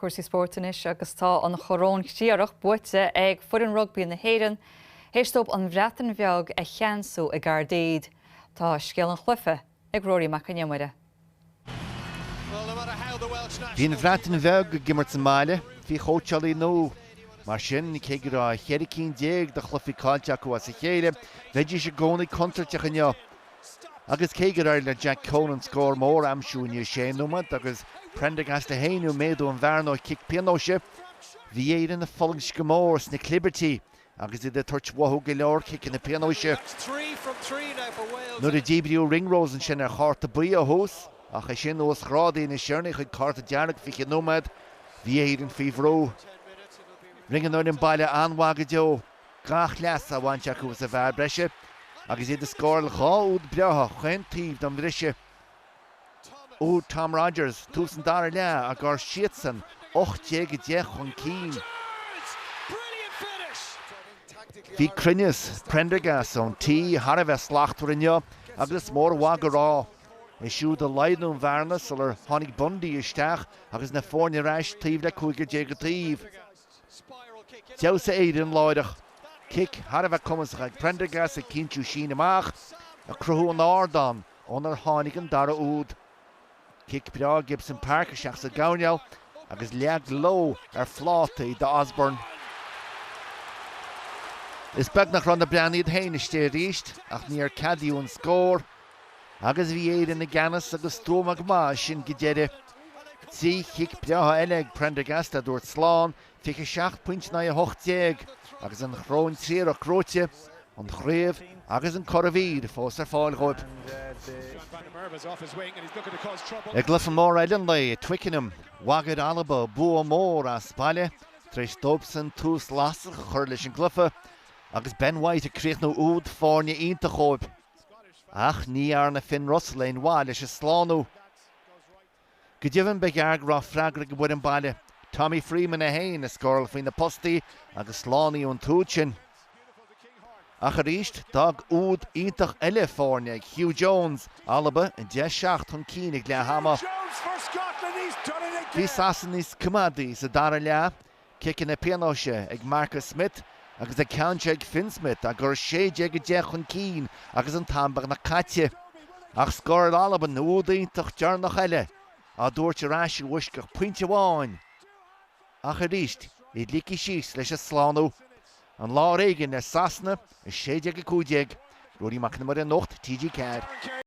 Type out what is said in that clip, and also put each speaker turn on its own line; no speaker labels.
cuasaí sportanis agus tá an Choróin Thriarach bainte ag fuireann rugbaí na Éirinn, héistóp an Breataine Bige a cheansú i Gardaí. Tá scéal an chluife ag Rory McAnneoin.
Bhíon Breataine Bige gimmert sa máile, bhí chótealaí nó. Mar sin cé gur a cheiricín déag de chlufií cáilte go sa chéile, bheidí sé gcónaí contrateach inniu. Agus cé gur le Jack Conan scór mór amsúin sé numad agus Prendergast a héinú méadú an bharnó kick pianóise. Bhí Éirinn na follings go mór sna Cliberty agus iad a tuirt wathú go leor kick in na pianóise. Nuair a díbriú ringrose sin ar cháirta buí a hús, ach é sin os chrádaí na seirnig chuig cáirta dearnach fiche numad, bhí Éirinn fíomhró. Ringan nuair an baile anmhaga deo, gach leas a bhaint acu sa bhar breise, agus iad a scór le cháúd breatha chuin tíomh don bhrisise. Ó Tom Rogers, túsan dar le a gur siatsan 8-10 chun cín. Bhí crinneas Prendergast ón tí har bheith slachtar inniu agus mór bhaga rá. I siúd a leidnún bharnas ar tháinig bundaí isteach agus na fórne reis tíomh le 5-10 tíomh. Dew sa Éirinn láideach. Kick har bheith cumas ag Prendergast a cinú sin amach a cruthú an ardán ón ar tháinig an dara úd. Kick bra Gibson Park a seach sa gabhainneall agus leag ló ar phlátaí de Osborne. Is beag nach ran na breanaíad héin isté ríist ach níor cadíú an scór agus bhí Éirinn na ganas agus tómach má sin go deire. Tí kick breatha eile ag Prendergast a dúirt sláán fiche 7.8 agus an Choróin Thriarach cróite an chréamh agus an choravíd fós ar fáil roib. Ag glyfan mór eilean le Twickenham, wagad alaba bua mór a spáile, treis Dobson tús lasach chur leis an glyfa agus Ben White a críoch nó úd fórne ionta chóib. Ach ní ar na Finn Russell ein bhá leis a slánú. Go dtíobhann beag rá freigra go bhfuir an baile. Tommy Freeman a héin a scóil faoin na postaí agus slánaí ón túd sin. Ach a ríist, dag úd iontach eile fórne ag Hugh Jones, alaba in 10-7 chun cín ag le hama. Bhí sasan níos cumadaí sa dara le, kickin na pianóise ag Marcus Smith agus ag ceanse ag Finn Smith a gur 6-10 chun cín agus an tambach na caite. Ach scóil alaba na úd iontach dearnach eile a dúirt a ráisiú uiscach pointe bháin. Ach a ríist, iad líci síos leis a slánú. An lá réigean ar sasna is 6-5, Rory McAnneoin NUACHT TG4.